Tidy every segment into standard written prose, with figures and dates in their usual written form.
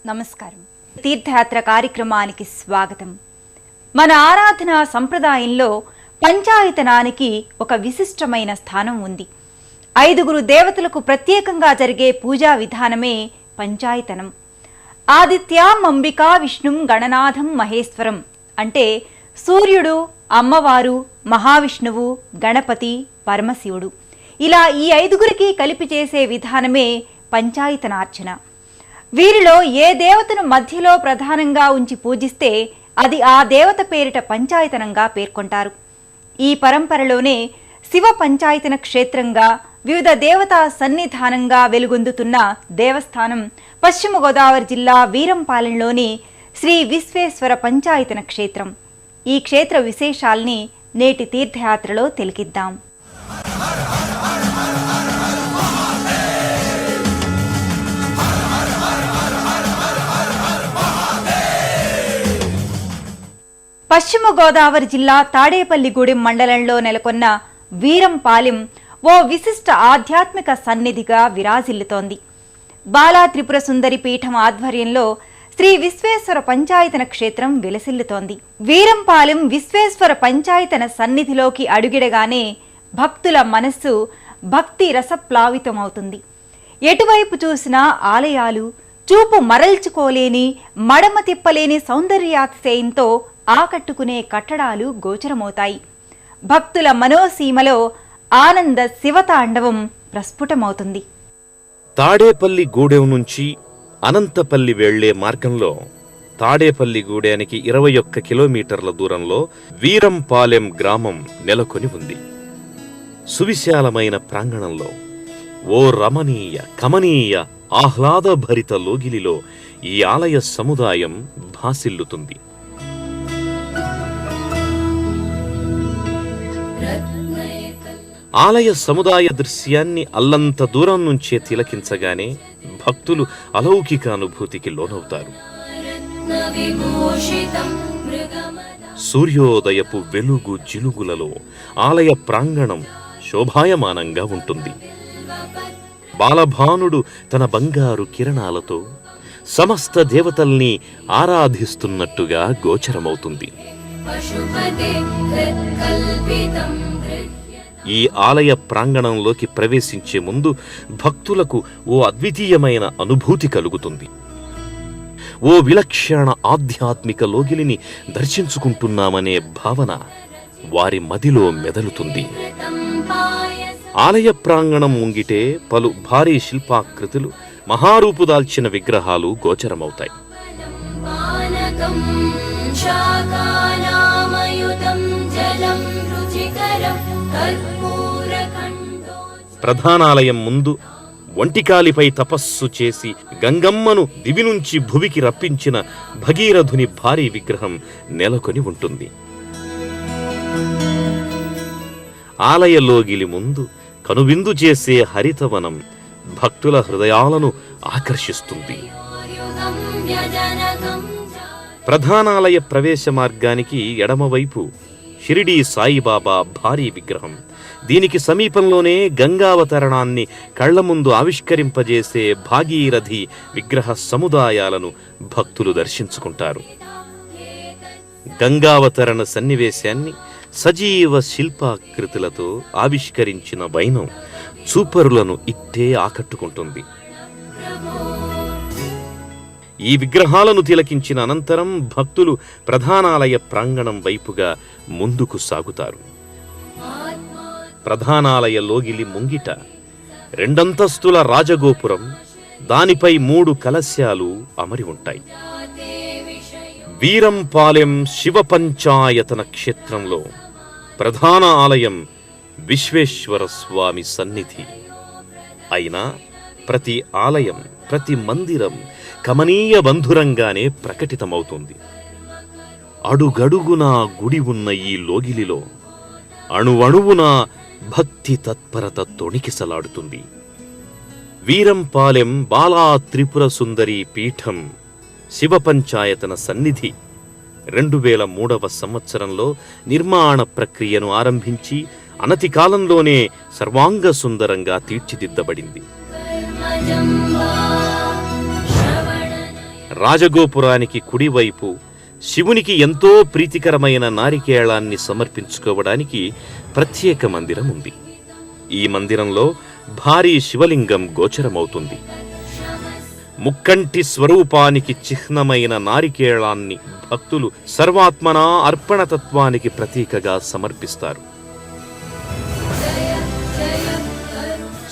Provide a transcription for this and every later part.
నమస్కారం. తీర్థయాత్ర కార్యక్రమానికి స్వాగతం. మన ఆరాధన సంప్రదాయంలో పంచాయతనానికి ఒక విశిష్టమైన స్థానం ఉంది. 5 దేవతలకు ప్రత్యేకంగా జరిగే పూజా విధానమే పంచాయతనం. ఆదిత్యాం అంబికా విష్ణుం గణనాథం మహేశ్వరం అంటే సూర్యుడు, అమ్మవారు, మహావిష్ణువు, గణపతి, పరమశివుడు ఇలా ఈ 5 కలిపి చేసే విధానమే పంచాయతనార్చన. వీరిలో ఏ దేవతను మధ్యలో ప్రధానంగా ఉంచి పూజిస్తే అది ఆ దేవత పేరిట పంచాయతనంగా పేర్కొంటారు. ఈ పరంపరలోనే శివ పంచాయతన క్షేత్రంగా వివిధ దేవతా సన్నిధానంగా వెలుగొందుతున్న దేవస్థానం పశ్చిమ గోదావరి జిల్లా వీరంపాలెంలోని శ్రీ విశ్వేశ్వర పంచాయతన క్షేత్రం. ఈ క్షేత్ర విశేషాల్ని నేటి తీర్థయాత్రలో తిలకిద్దాం. పశ్చిమ గోదావరి జిల్లా తాడేపల్లిగూడెం మండలంలో నెలకొన్న వీరంపాలెం ఓ విశిష్ట ఆధ్యాత్మిక సన్నిధిగా విరాజిల్లుతోంది. బాలా త్రిపుర సుందరి పీఠం ఆధ్వర్యంలో శ్రీ విశ్వేశ్వర పంచాయతన క్షేత్రం విలసిల్లుతోంది. వీరంపాలెం విశ్వేశ్వర పంచాయతన సన్నిధిలోకి అడుగిడగానే భక్తుల మనస్సు భక్తి రసప్లావితమవుతుంది. ఎటువైపు చూసినా ఆలయాలు, చూపు మరల్చుకోలేని, మడమ తిప్పలేని సౌందర్యాతిశయంతో ఆకట్టుకునే కట్టడాలు గోచరమవుతాయి. భక్తుల మనోసీమలో ఆనంద శివతాండవం ప్రస్ఫుటమవుతుంది. తాడేపల్లిగూడెం నుంచి అనంతపల్లి వెళ్లే మార్గంలో తాడేపల్లిగూడెనికి 21 కిలోమీటర్ల దూరంలో వీరంపాలెం గ్రామం నెలకొని ఉంది. సువిశాలమైన ప్రాంగణంలో ఓ రమణీయ కమనీయ ఆహ్లాదభరిత లోగిలిలో ఈ ఆలయ సముదాయం భాసిల్లుతుంది. ఆలయ సముదాయ దృశ్యాన్ని అల్లంత దూరం నుంచే తిలకించగానే భక్తులు అలౌకిక అనుభూతికి లోనవుతారు. సూర్యోదయపు వెలుగు జిలుగులలో ఆలయ ప్రాంగణం శోభాయమానంగా ఉంటుంది. బాలభానుడు తన బంగారు కిరణాలతో సమస్త దేవతల్ని ఆరాధిస్తున్నట్టుగా గోచరమవుతుంది. ఈ ఆలయ ప్రాంగణంలోకి ప్రవేశించే ముందు భక్తులకు ఓ అద్వితీయమైన అనుభూతి కలుగుతుంది. ఓ విలక్షణ ఆధ్యాత్మిక లోగిలిని దర్శించుకుంటున్నామనే భావన వారి మదిలో మెదలుతుంది. ఆలయ ప్రాంగణం ముంగిటే పలు భారీ శిల్పాకృతులు, మహారూపుదాల్చిన విగ్రహాలు గోచరమవుతాయి. ప్రధానాలయం ముందు ఒంటికాలిపై తపస్సు చేసి గంగమ్మను దివి నుంచి భువికి రప్పించిన భగీరథుని భారీ విగ్రహం నెలకొని ఉంటుంది. ఆలయలోగిలి ముందు కనువిందు చేసే హరితవనం భక్తుల హృదయాలను ఆకర్షిస్తుంది. ప్రధానాలయ ప్రవేశ మార్గానికి ఎడమవైపు షిరిడీ సాయిబాబా భారీ విగ్రహం, దీనికి సమీపంలోనే గంగావతరణాన్ని కళ్ల ముందు ఆవిష్కరింపజేసే భాగీరథి విగ్రహ సముదాయాలను భక్తులు దర్శించుకుంటారు. గంగావతరణ సన్నివేశాన్ని సజీవ శిల్పాకృతులతో ఆవిష్కరించిన వైనం చూపరులను ఇట్టే ఆకట్టుకుంటుంది. ఈ విగ్రహాలను తిలకించిన అనంతరం భక్తులు ప్రధానాలయ ప్రాంగణం వైపుగా ముందుకు సాగుతారు. ప్రధానాలయ లోగిలి ముంగిట 2 అంతస్తుల రాజగోపురం, దానిపై 3 కలశాలు అమరి ఉంటాయి. వీరంపాలెం శివ పంచాయతన క్షేత్రంలో ప్రధాన ఆలయం విశ్వేశ్వర స్వామి సన్నిధి అయినా ప్రతి ఆలయం, ప్రతి మందిరం కమనీయ బంధురంగానే ప్రకటితమవుతుంది. అడుగడుగునా గుడి ఉన్న ఈ లోగిలిలో అణువణువునా భక్తి తత్పరత తొణికిసలాడుతుంది. వీరంపాలెం బాలా త్రిపుర సుందరి పీఠం శివ పంచాయతన సన్నిధి 2003వ సంవత్సరంలో నిర్మాణ ప్రక్రియను ఆరంభించి అనతి కాలంలోనే సర్వాంగ సుందరంగా తీర్చిదిద్దబడింది. రాజగోపురానికి కుడివైపు శివునికి ఎంతో ప్రీతికరమైన నారికేళాన్ని సమర్పించుకోవడానికి ప్రత్యేక మందిరం ఉంది. ఈ మందిరంలో భారీ శివలింగం గోచరమవుతుంది. ముక్కంటి స్వరూపానికి చిహ్నమైన నారికేళాన్ని భక్తులు సర్వాత్మనా అర్పణతత్వానికి ప్రతీకగా సమర్పిస్తారు.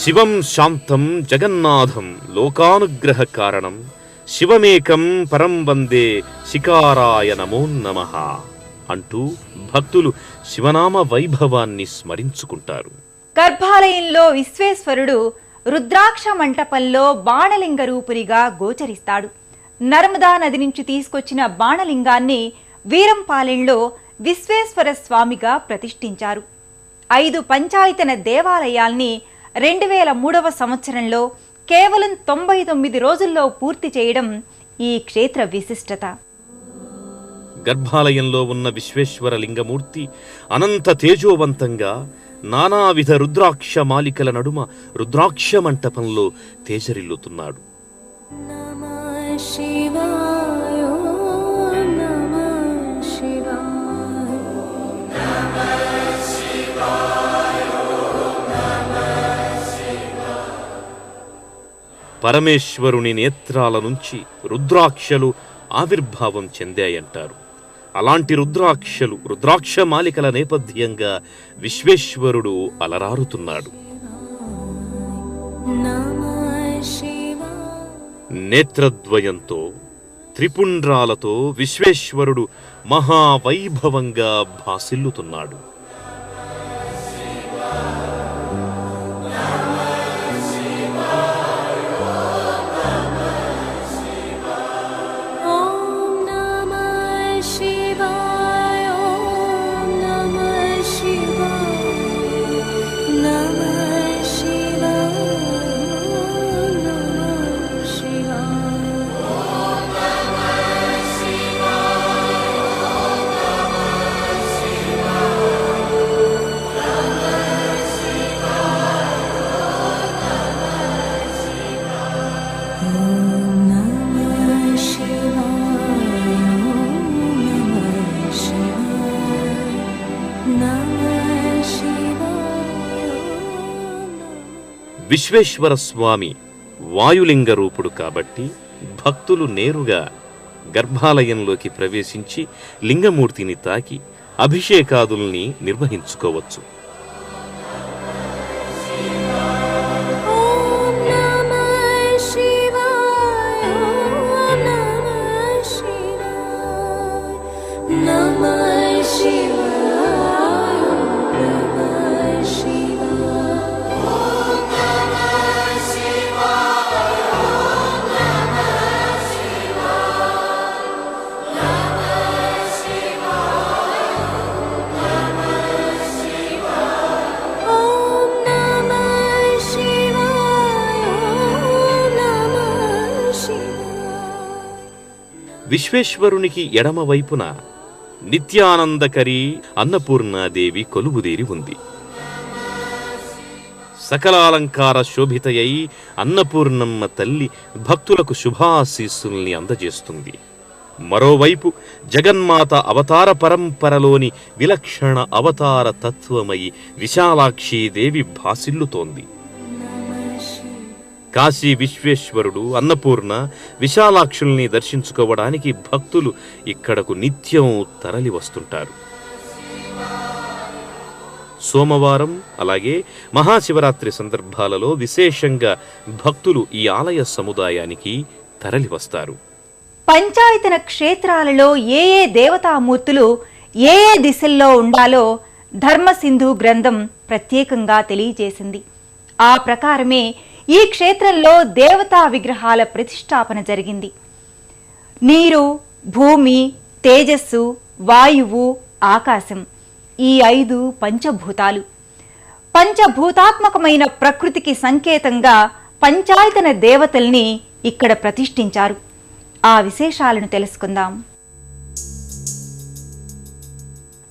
శివం శాంతం జగన్నాథం లోకానుగ్రహ కారణం శివమేకం పరం వందే శికారాయ నమో నమః అంటూ భక్తులు శివనామ వైభవాన్ని స్మరించుకుంటారు. గర్భాలయంలో విశ్వేశ్వరుడు రుద్రాక్ష మంటపంలో బాణలింగ రూపునిగా గోచరిస్తాడు. నర్మదా నది నుంచి తీసుకొచ్చిన బాణలింగాన్ని వీరంపాలెంలో విశ్వేశ్వర స్వామిగా ప్రతిష్ఠించారు. 5 పంచాయతన దేవాలయాల్ని 2003వ సంవత్సరంలో కేవలం 99 రోజుల్లో పూర్తి చేయడం ఈ క్షేత్ర విశిష్టత. గర్భాలయంలో ఉన్న విశ్వేశ్వర లింగమూర్తి అనంత తేజోవంతంగా నానావిధ రుద్రాక్ష మాలికల నడుమ రుద్రాక్ష మంటపంలో తేజరిల్లుతున్నాడు. పరమేశ్వరుని నేత్రాల నుంచి రుద్రాక్షలు ఆవిర్భావం చెందాయంటారు. అలాంటి రుద్రాక్షలు, రుద్రాక్ష మాలికల నేపథ్యంగా విశ్వేశ్వరుడు అలరారుతున్నాడు. నేత్రద్వయంతో, త్రిపుండ్రాలతో విశ్వేశ్వరుడు మహావైభవంగా భాసిల్లుతున్నాడు. విశ్వేశ్వర స్వామి వాయులింగ రూపుడు కాబట్టి భక్తులు నేరుగా గర్భాలయంలోకి ప్రవేశించి లింగమూర్తిని తాకి అభిషేకాదుల్ని నిర్వహించుకోవచ్చు. విశ్వేశ్వరునికి ఎడమవైపున నిత్యానందకరి అన్నపూర్ణాదేవి కొలువుదేరి ఉంది. సకలాలంకార శోభితయై అన్నపూర్ణమ్మ తల్లి భక్తులకు శుభాశీస్సుల్ని అందజేస్తుంది. మరోవైపు జగన్మాత అవతార పరంపరలోని విలక్షణ అవతార తత్వమై విశాలాక్షీదేవి భాసిల్లుతోంది. కాశీ విశ్వేశ్వరుడు, అన్నపూర్ణ, విశాలాక్షుల్ని దర్శించుకోవడానికి భక్తులు ఇక్కడకు నిత్యం తరలి వస్తుంటారు. సోమవారం అలాగే మహాశివరాత్రి సందర్భాలలో విశేషంగా భక్తులు ఈ ఆలయ సముదాయానికి తరలి వస్తారు. పంచాయతన క్షేత్రాలలో ఏ ఏ దేవతామూర్తులు ఏ ఏ దిశల్లో ఉండాలో ధర్మసింధు గ్రంథం ప్రత్యేకంగా తెలియజేసింది. ఆ ప్రకారమే ఈ క్షేత్రంలో దేవతా విగ్రహాల ప్రతిష్టాపన జరిగింది. నీరు, భూమి, తేజస్సు, వాయువు, ఆకాశం, ఈ 5 పంచభూతాలు. పంచభూతాత్మకమైన ప్రకృతికి సంకేతంగా పంచాయతన దేవతల్ని ఇక్కడ ప్రతిష్ఠించారు. ఆ విశేషాలను తెలుసుకుందాం.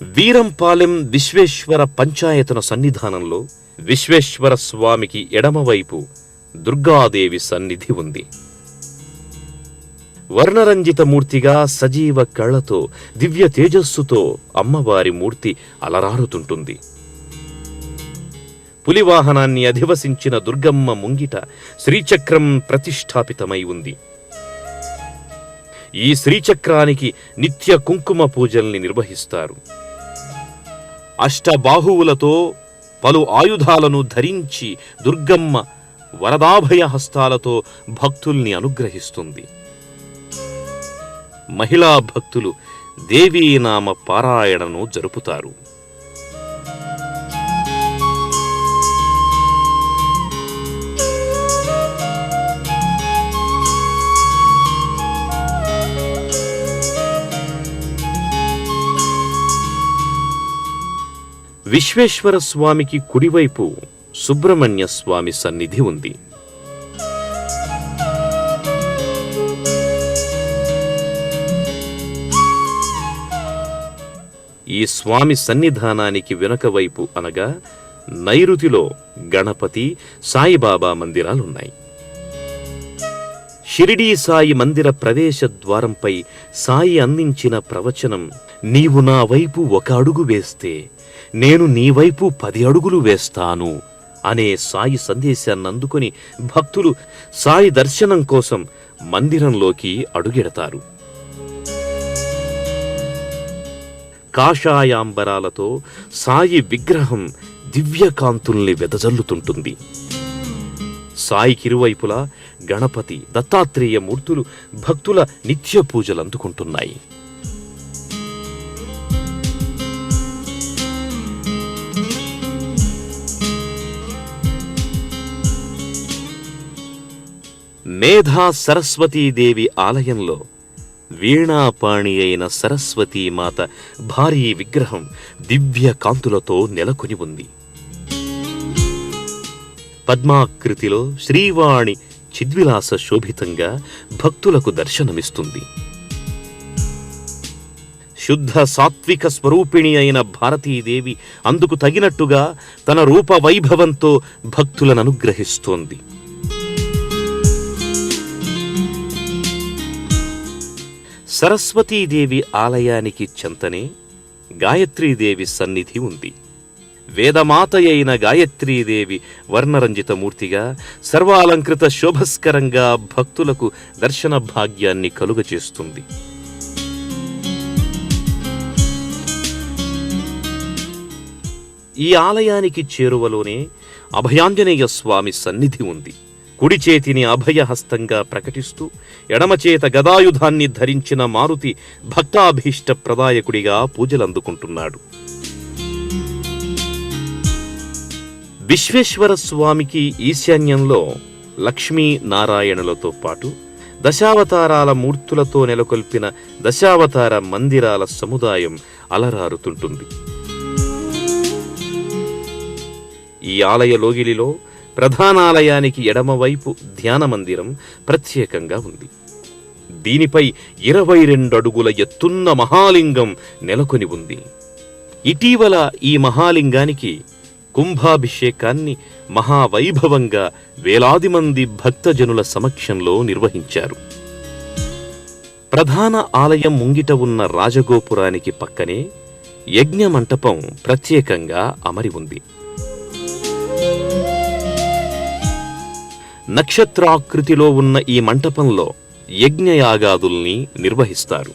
వీరంపాలెం విశ్వేశ్వర పంచాయతన సన్నిధానంలో విశ్వేశ్వర స్వామికి ఎడమవైపు దుర్గాదేవి సన్నిధి ఉంది. వర్ణరంజిత మూర్తిగా సజీవ కళ్ళతో దివ్య తేజస్సుతో అమ్మవారి మూర్తి అలరారుతుంటుంది. పులివాహనాన్ని అధివసించిన దుర్గమ్మ ముంగిట శ్రీచక్రం ప్రతిష్ఠాపితమై ఉంది. ఈ శ్రీచక్రానికి నిత్య కుంకుమ పూజల్ని నిర్వహిస్తారు. అష్టబాహువులతో పలు ఆయుధాలను ధరించి దుర్గమ్మ వరదాభయ హస్తాలతో భక్తుల్ని అనుగ్రహిస్తుంది. మహిళా భక్తులు దేవీనామ పారాయణను జరుపుతారు. విశ్వేశ్వర స్వామికి కుడివైపు సుబ్రహ్మణ్య స్వామి సన్నిధి ఉంది. ఈ స్వామి సన్నిధానానికి వెనుక వైపు అనగా నైరుతిలో గణపతి, సాయిబాబా మందిరాలున్నాయి. షిరిడీ సాయి మందిర ప్రవేశ ద్వారంపై సాయి అందించిన ప్రవచనం, నీవు నా వైపు 1 అడుగు వేస్తే నేను నీ వైపు 10 అడుగులు వేస్తాను అనే సాయి సందేశాన్ని అందుకొని భక్తులు సాయి దర్శనం కోసం మందిరంలోకి అడుగెడతారు. కాషాయాంబరాలతో సాయి విగ్రహం దివ్యకాంతుల్ని వెదజల్లుతుంటుంది. సాయికిరువైపులా గణపతి, దత్తాత్రేయ మూర్తులు భక్తుల నిత్య పూజలందుకుంటున్నాయి. మేధా సరస్వతీదేవి ఆలయంలో వీణాపాణి అయిన సరస్వతీమాత భారీ విగ్రహం దివ్య కాంతులతో నెలకొని ఉంది. పద్మాకృతిలో శ్రీవాణి చిద్విలాస శోభితంగా భక్తులకు దర్శనమిస్తుంది. శుద్ధ సాత్విక స్వరూపిణి అయిన భారతీదేవి అందుకు తగినట్టుగా తన రూప వైభవంతో భక్తులను అనుగ్రహిస్తోంది. సరస్వతీదేవి ఆలయానికి చెంతనే గాయత్రీదేవి సన్నిధి ఉంది. వేదమాత అయిన గాయత్రీదేవి వర్ణరంజిత మూర్తిగా సర్వాలంకృత శోభస్కరంగా భక్తులకు దర్శన భాగ్యాన్ని కలుగచేస్తుంది. ఈ ఆలయానికి చేరువలోనే అభయాంజనేయ స్వామి సన్నిధి ఉంది. కుడి చేతిని అభయహస్తంగా ప్రకటిస్తూ ఎడమచేత గదాయుధాన్ని ధరించిన మారుతి భక్తాభీష్ట ప్రదాయకుడిగా పూజలందుకుంటున్నాడు. విశ్వేశ్వర స్వామికి ఈశాన్యంలో లక్ష్మీ నారాయణులతో పాటు దశావతారాల మూర్తులతో నెలకొల్పిన దశావతార మందిరాల సముదాయం అలరారుతుంటుంది. ఈ ఆలయ లోగిలిలో ప్రధానాలయానికి ఎడమవైపు ధ్యాన మందిరం ప్రత్యేకంగా ఉంది. దీనిపై 22 అడుగుల ఎత్తున్న మహాలింగం నెలకొని ఉంది. ఇటీవల ఈ మహాలింగానికి కుంభాభిషేకాన్ని మహావైభవంగా వేలాది మంది భక్తజనుల సమక్షంలో నిర్వహించారు. ప్రధాన ఆలయం ముంగిట ఉన్న రాజగోపురానికి పక్కనే యజ్ఞ మంటపం ప్రత్యేకంగా అమరి ఉంది. నక్షత్రాకృతిలో ఉన్న ఈ మంటపంలో యజ్ఞయాగాదుల్ని నిర్వహిస్తారు.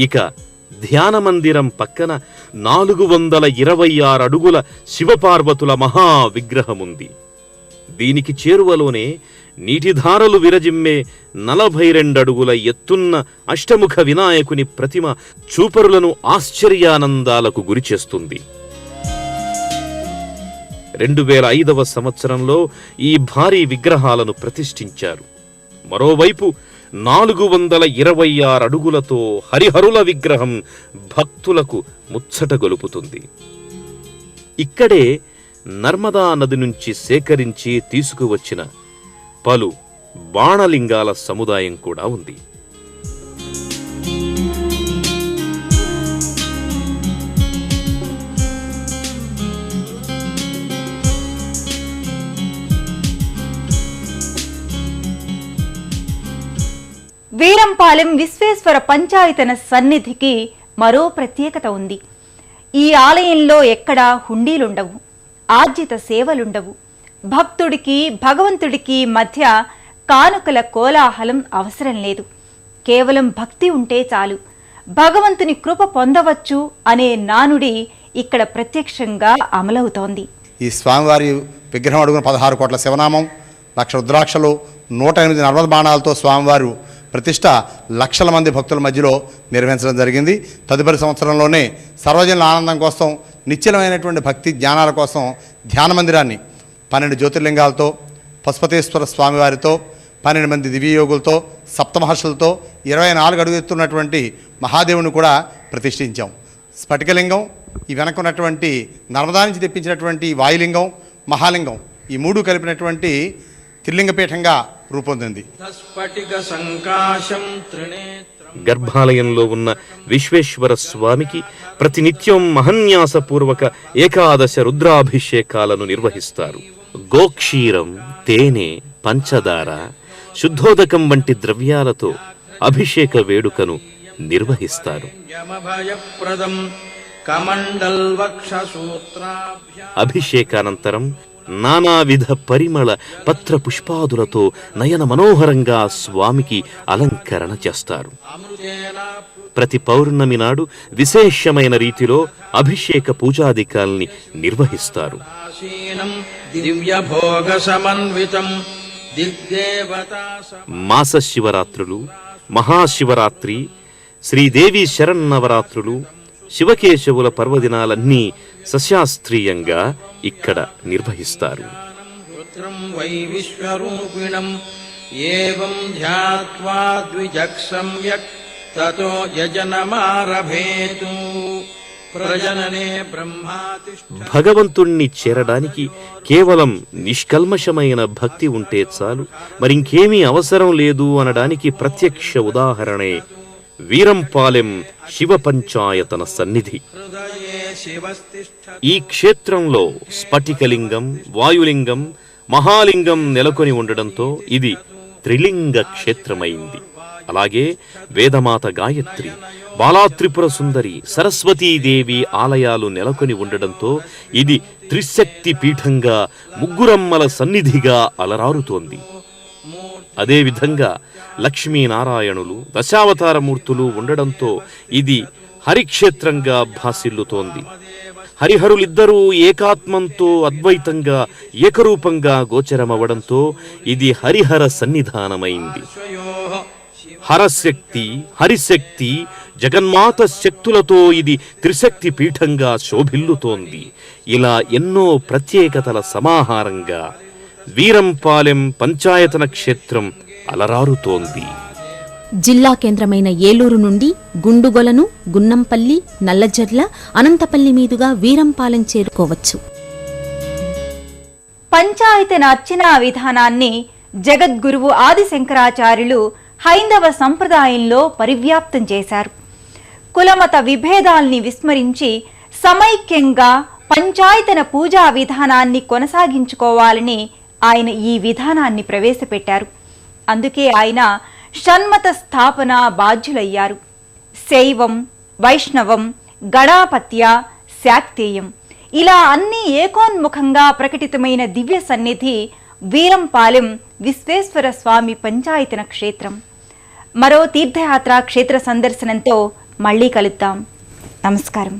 ఇక ధ్యాన మందిరం పక్కన 426 అడుగుల శివపార్వతుల మహా విగ్రహముంది. దీనికి చేరువలోనే నీటిధారలు విరజిమ్మే 42 అడుగుల ఎత్తున్న అష్టముఖ వినాయకుని ప్రతిమ చూపరులను ఆశ్చర్యానందాలకు గురిచేస్తుంది. 2005వ సంవత్సరంలో ఈ భారీ విగ్రహాలను ప్రతిష్ఠించారు. మరోవైపు 426 అడుగులతో హరిహరుల విగ్రహం భక్తులకు ముచ్చట గొలుపుతుంది. ఇక్కడే నర్మదా నది నుంచి సేకరించి తీసుకువచ్చిన పలు బాణలింగాల సముదాయం కూడా ఉంది. వీరంపాలెం విశ్వేశ్వర పంచాయతన సన్నిధికి మరో ప్రత్యేకత ఉంది. ఈ ఆలయంలో ఎక్కడా హుండీలుండవు, ఆర్జిత సేవలుండవు. భక్తుడికి భగవంతుడికి మధ్య కానుకల కోలాహలం అవసరం లేదు. కేవలం భక్తి ఉంటే చాలు, భగవంతుని కృప పొందవచ్చు అనే నానుడి ఇక్కడ ప్రత్యక్షంగా అమలవుతోంది. ఈ స్వామివారి విగ్రహం అడుగున 16 కోట్ల శివనామం, 1,00,000 రుద్రాక్షలు, 108 నర్మద బాణాలతో స్వామివారు ప్రతిష్ట లక్షల మంది భక్తుల మధ్యలో నిర్వహించడం జరిగింది. తదుపరి సంవత్సరంలోనే సర్వజనుల ఆనందం కోసం, నిశ్చలమైనటువంటి భక్తి జ్ఞానాల కోసం ధ్యాన మందిరాన్ని 12 జ్యోతిర్లింగాలతో, పశుపతేశ్వర స్వామివారితో, 12 మంది దివ్యయోగులతో, సప్తమహర్షులతో, 24 అడుగు ఎత్తున్నటువంటి మహాదేవుని కూడా ప్రతిష్ఠించాం. స్ఫటికలింగం, ఈ వెనకున్నటువంటి నర్మదా నుంచి తెప్పించినటువంటి వాయులింగం, మహాలింగం, ఈ 3 కలిపినటువంటి త్రిలింగపీఠంగా రూపొందింది. గర్భాలయంలో ఉన్న విశ్వేశ్వర స్వామికి ప్రతినిత్యం మహన్యాసపూర్వక ఏకాదశ రుద్రాభిషేకాలను నిర్వహిస్తారు. గోక్షీరం, తేనె, పంచదార, శుద్ధోదకం వంటి ద్రవ్యాలతో అభిషేక వేడుకను నిర్వహిస్తారు. అభిషేకానంతరం నానావిధ పరిమళ పత్ర పుష్పాదులతో నయన మనోహరంగా స్వామికి అలంకరణ చేస్తారు. ప్రతి పౌర్ణమి నాడు విశేషమైన రీతిలో అభిషేక పూజాధికాల్ని నిర్వహిస్తారు. మాస శివరాత్రులు, మహాశివరాత్రి, శ్రీదేవి శరన్నవరాత్రులు, శివకేశవుల పర్వదినాలన్నీ సశాస్త్రీయంగా ఇక్కడ నిర్వహిస్తారు. భగవంతుణ్ణి చేరడానికి కేవలం నిష్కల్మషమైన భక్తి ఉంటే చాలు, మరింకేమీ అవసరం లేదు అనడానికి ప్రత్యక్ష ఉదాహరణే వీరంపాలెం శివ పంచాయతన సన్నిధి. ఈ క్షేత్రంలో స్ఫటికలింగం, వాయులింగం, మహాలింగం నెలకొని ఉండడంతో ఇది త్రిలింగ క్షేత్రమైంది. అలాగే వేదమాత గాయత్రి, బాలాత్రిపుర సుందరి, సరస్వతీదేవి ఆలయాలు నెలకొని ఉండడంతో ఇది త్రిశక్తి పీఠంగా, ముగ్గురమ్మల సన్నిధిగా అలరారుతోంది. అదేవిధంగా లక్ష్మీనారాయణులు, దశావతారమూర్తులు ఉండడంతో ఇది హరిక్షేత్రంగా భాసిల్లుతోంది. హరిహరులిద్దరూ ఏకాత్మంతో అద్వైతంగా, ఏకరూపంగా గోచరమవడంతో ఇది హరిహర సన్నిధానమైంది. హరశక్తి, హరిశక్తి, జగన్మాత శక్తులతో ఇది త్రిశక్తి పీఠంగా శోభిల్లుతోంది. ఇలా ఎన్నో ప్రత్యేకతల సమాహారంగా వీరంపాలెం పంచాయతన క్షేత్రం అలరారుతోంది. జిల్లా కేంద్రమైన ఏలూరు నుండి గుండుగొలను, గున్నంపల్లి, నల్లజర్ల, అనంతపల్లి మీదుగా వీరంపాలెం చేరుకోవచ్చు. పంచాయతన అర్చనా విధానాన్ని జగద్గురువు ఆదిశంకరాచార్యులు హైందవ సంప్రదాయంలో పరివ్యాప్తం చేశారు. కులమత విభేదాల్ని విస్మరించి సమైక్యంగా పంచాయతన పూజా విధానాన్ని కొనసాగించుకోవాలని ఆయన ఈ విధానాన్ని ప్రవేశపెట్టారు. అందుకే ఆయన షణ్మత స్థాపన బాధ్యులయ్యారు. శైవం, వైష్ణవం, గణాపత్య, శాక్తేయం ఇలా అన్ని ఏకోన్ముఖంగా ప్రకటితమైన దివ్య సన్నిధి వీరంపాలెం విశ్వేశ్వర స్వామి పంచాయతన క్షేత్రం. మరో తీర్థయాత్ర క్షేత్ర సందర్శనంతో మళ్ళీ కలుద్దాం. నమస్కారం.